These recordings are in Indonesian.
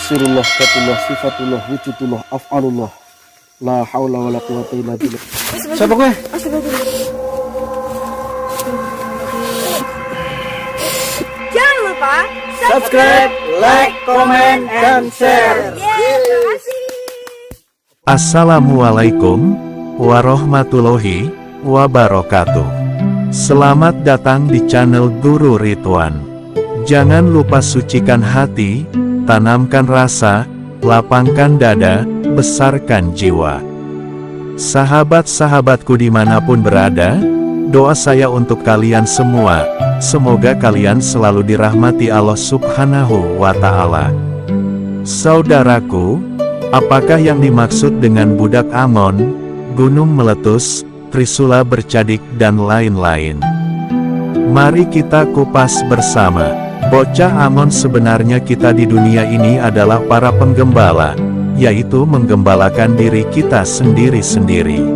sirullah, katullah, sifatullah, wujudullah, af'alullah. La haula wa la quwata illa billah. Siapa gue? Jangan lupa Subscribe, like, comment, dan share. Terima kasih. Assalamualaikum warahmatullahi wabarakatuh. Selamat datang di channel Guru Ridwan. Jangan lupa sucikan hati, tanamkan rasa, lapangkan dada, besarkan jiwa. Sahabat-sahabatku dimanapun berada, doa saya untuk kalian semua, semoga kalian selalu dirahmati Allah Subhanahu wa Ta'ala. Saudaraku, apakah yang dimaksud dengan budak Amon, gunung meletus, Trisula bercadik dan lain-lain? Mari kita kupas bersama. Bocah Amon sebenarnya kita di dunia ini adalah para penggembala, yaitu menggembalakan diri kita sendiri-sendiri.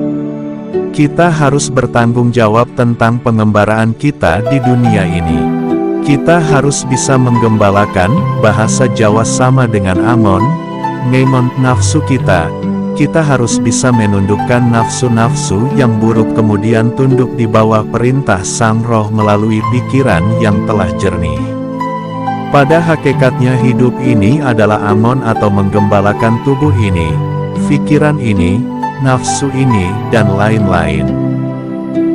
Kita harus bertanggung jawab tentang pengembaraan kita di dunia ini. Kita harus bisa menggembalakan, bahasa Jawa sama dengan Amon, ngemon nafsu kita. Kita harus bisa menundukkan nafsu-nafsu yang buruk kemudian tunduk di bawah perintah Sang Roh melalui pikiran yang telah jernih. Pada hakikatnya hidup ini adalah Amon atau menggembalakan tubuh ini, pikiran ini, nafsu ini, dan lain-lain.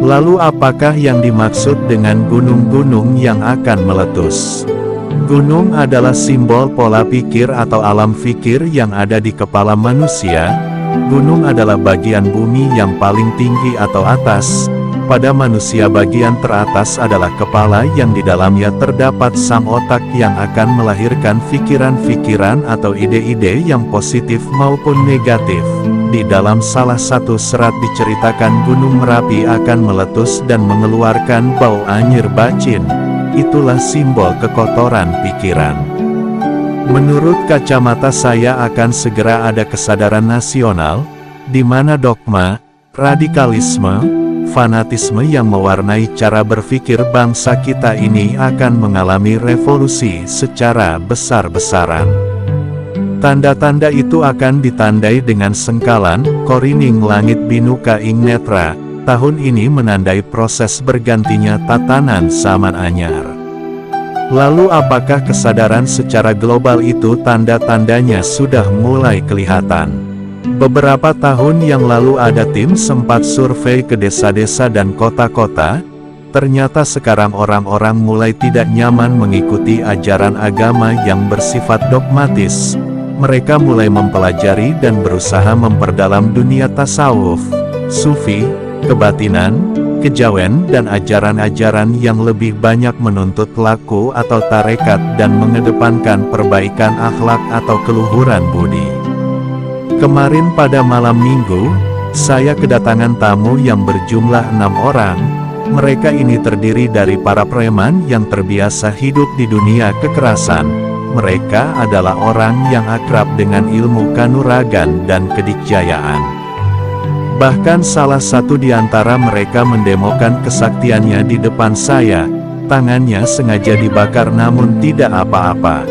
Lalu apakah yang dimaksud dengan gunung-gunung yang akan meletus? Gunung adalah simbol pola pikir atau alam pikir yang ada di kepala manusia. Gunung adalah bagian bumi yang paling tinggi atau atas. Pada manusia bagian teratas adalah kepala yang di dalamnya terdapat sang otak yang akan melahirkan pikiran-pikiran atau ide-ide yang positif maupun negatif. Di dalam salah satu serat diceritakan Gunung Merapi akan meletus dan mengeluarkan bau anyir bacin. Itulah simbol kekotoran pikiran. Menurut kacamata saya akan segera ada kesadaran nasional, di mana dogma, radikalisme, fanatisme yang mewarnai cara berpikir bangsa kita ini akan mengalami revolusi secara besar-besaran. Tanda-tanda itu akan ditandai dengan sengkalan, korining langit binuka ing netra, tahun ini menandai proses bergantinya tatanan zaman anyar. Lalu apakah kesadaran secara global itu tanda-tandanya sudah mulai kelihatan? Beberapa tahun yang lalu ada tim sempat survei ke desa-desa dan kota-kota. Ternyata sekarang orang-orang mulai tidak nyaman mengikuti ajaran agama yang bersifat dogmatis. Mereka mulai mempelajari dan berusaha memperdalam dunia tasawuf, sufi, kebatinan, kejawen dan ajaran-ajaran yang lebih banyak menuntut laku atau tarekat dan mengedepankan perbaikan akhlak atau keluhuran budi. Kemarin pada malam minggu, saya kedatangan tamu yang berjumlah 6 orang. Mereka ini terdiri dari para preman yang terbiasa hidup di dunia kekerasan. Mereka adalah orang yang akrab dengan ilmu kanuragan dan kedikjayaan. Bahkan salah satu di antara mereka mendemokan kesaktiannya di depan saya. Tangannya sengaja dibakar namun tidak apa-apa.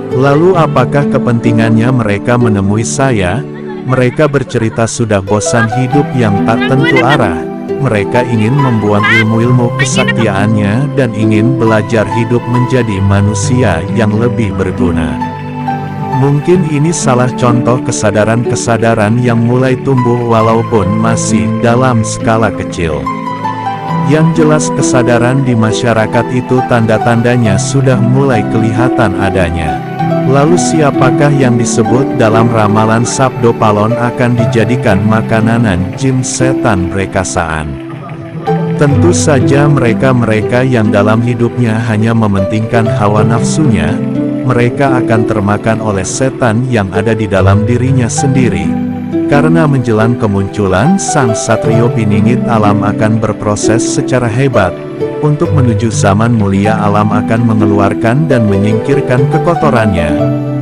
Lalu apakah kepentingannya mereka menemui saya? Mereka bercerita sudah bosan hidup yang tak tentu arah. Mereka ingin membuang ilmu-ilmu kesaktiannya dan ingin belajar hidup menjadi manusia yang lebih berguna. Mungkin ini salah contoh kesadaran-kesadaran yang mulai tumbuh walaupun masih dalam skala kecil. Yang jelas kesadaran di masyarakat itu tanda-tandanya sudah mulai kelihatan adanya. Lalu siapakah yang disebut dalam ramalan Sabdo Palon akan dijadikan makananan jin setan rekasaan? Tentu saja mereka-mereka yang dalam hidupnya hanya mementingkan hawa nafsunya. Mereka akan termakan oleh setan yang ada di dalam dirinya sendiri. Karena menjelang kemunculan Sang Satrio Piningit alam akan berproses secara hebat. Untuk menuju zaman mulia alam akan mengeluarkan dan menyingkirkan kekotorannya.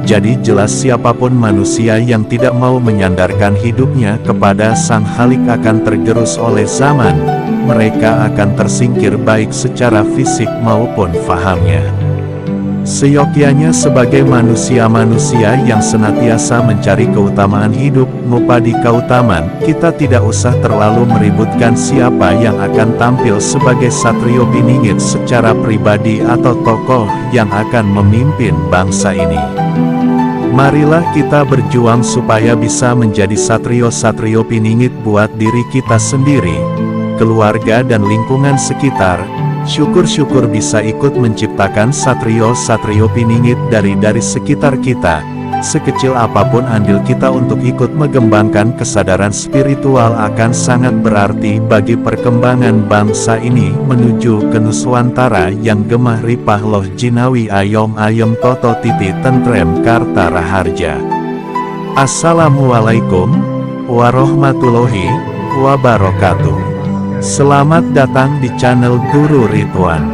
Jadi jelas siapapun manusia yang tidak mau menyandarkan hidupnya kepada Sang Halik akan tergerus oleh zaman. Mereka akan tersingkir baik secara fisik maupun fahamnya. Seyogyanya sebagai manusia-manusia yang senantiasa mencari keutamaan hidup, mupadi kautaman, kita tidak usah terlalu meributkan siapa yang akan tampil sebagai Satrio Piningit secara pribadi atau tokoh yang akan memimpin bangsa ini. Marilah kita berjuang supaya bisa menjadi Satrio-Satrio Piningit buat diri kita sendiri, keluarga dan lingkungan sekitar. Syukur-syukur bisa ikut menciptakan Satrio-Satrio Piningit dari sekitar kita. Sekecil apapun andil kita untuk ikut mengembangkan kesadaran spiritual akan sangat berarti bagi perkembangan bangsa ini menuju ke Nuswantara yang gemah ripah loh jinawi ayom toto titi tentrem karta raharja. Assalamualaikum warahmatullahi wabarakatuh. Selamat datang di channel Guru Ridwan.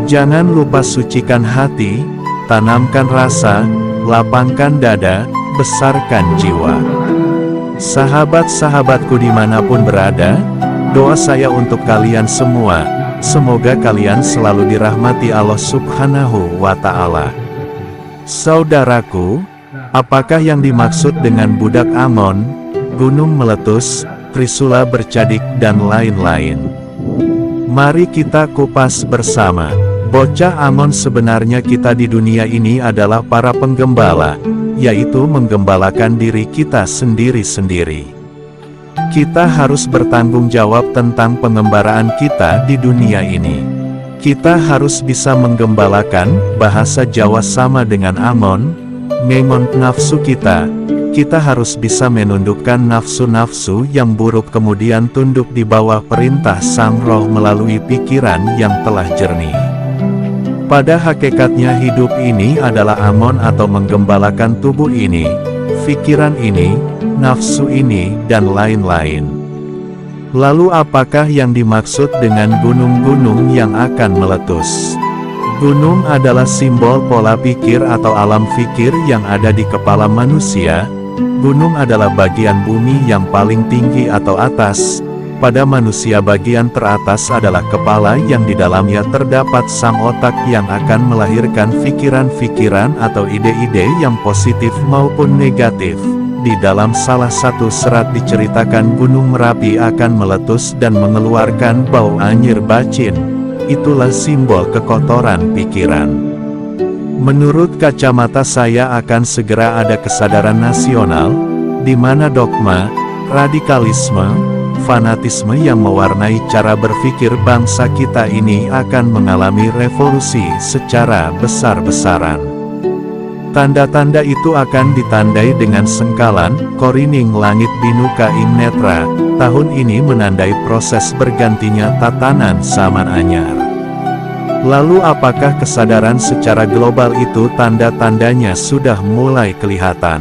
Jangan lupa sucikan hati, tanamkan rasa, lapangkan dada, besarkan jiwa. Sahabat-sahabatku dimanapun berada, doa saya untuk kalian semua, semoga kalian selalu dirahmati Allah Subhanahu wa Ta'ala. Saudaraku, apakah yang dimaksud dengan budak Amon, gunung meletus, Trisula bercadik dan lain-lain? Mari kita kupas bersama. Bocah Amon sebenarnya kita di dunia ini adalah para penggembala, yaitu menggembalakan diri kita sendiri-sendiri. Kita harus bertanggung jawab tentang pengembaraan kita di dunia ini. Kita harus bisa menggembalakan, bahasa Jawa sama dengan Amon, ngemon nafsu kita. Kita harus bisa menundukkan nafsu-nafsu yang buruk kemudian tunduk di bawah perintah Sang Roh melalui pikiran yang telah jernih. Pada hakikatnya hidup ini adalah Amon atau menggembalakan tubuh ini, pikiran ini, nafsu ini, dan lain-lain. Lalu apakah yang dimaksud dengan gunung-gunung yang akan meletus? Gunung adalah simbol pola pikir atau alam pikir yang ada di kepala manusia. Gunung adalah bagian bumi yang paling tinggi atau atas. Pada manusia bagian teratas adalah kepala yang di dalamnya terdapat sang otak yang akan melahirkan pikiran-pikiran atau ide-ide yang positif maupun negatif. Di dalam salah satu serat diceritakan Gunung Merapi akan meletus dan mengeluarkan bau anyir bacin. Itulah simbol kekotoran pikiran. Menurut kacamata saya akan segera ada kesadaran nasional, di mana dogma, radikalisme, fanatisme yang mewarnai cara berpikir bangsa kita ini akan mengalami revolusi secara besar-besaran. Tanda-tanda itu akan ditandai dengan sengkalan, korining langit binuka ing netra. Tahun ini menandai proses bergantinya tatanan zaman anyar. Lalu apakah kesadaran secara global itu tanda-tandanya sudah mulai kelihatan?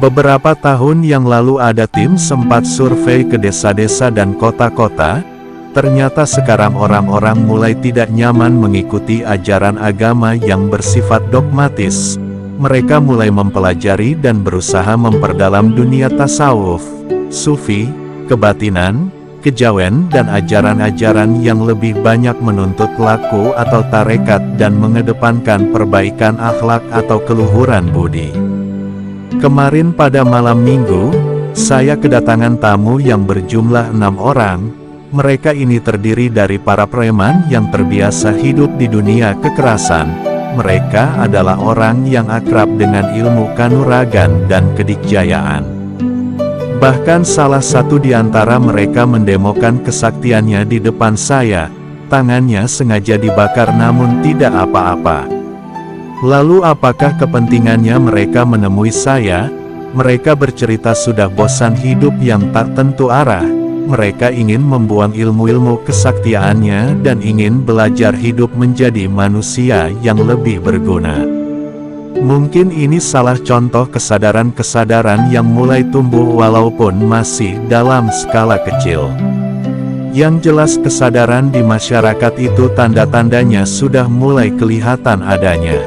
Beberapa tahun yang lalu ada tim sempat survei ke desa-desa dan kota-kota. Ternyata sekarang orang-orang mulai tidak nyaman mengikuti ajaran agama yang bersifat dogmatis. Mereka mulai mempelajari dan berusaha memperdalam dunia tasawuf, sufi, kebatinan, kejawen dan ajaran-ajaran yang lebih banyak menuntut laku atau tarekat dan mengedepankan perbaikan akhlak atau keluhuran budi. Kemarin pada malam minggu, saya kedatangan tamu yang berjumlah 6 orang. Mereka ini terdiri dari para preman yang terbiasa hidup di dunia kekerasan. Mereka adalah orang yang akrab dengan ilmu kanuragan dan kedikjayaan. Bahkan salah satu di antara mereka mendemokan kesaktiannya di depan saya. Tangannya sengaja dibakar namun tidak apa-apa. Lalu apakah kepentingannya mereka menemui saya? Mereka bercerita sudah bosan hidup yang tak tentu arah. Mereka ingin membuang ilmu-ilmu kesaktiannya dan ingin belajar hidup menjadi manusia yang lebih berguna. Mungkin ini salah contoh kesadaran-kesadaran yang mulai tumbuh walaupun masih dalam skala kecil. Yang jelas kesadaran di masyarakat itu tanda-tandanya sudah mulai kelihatan adanya.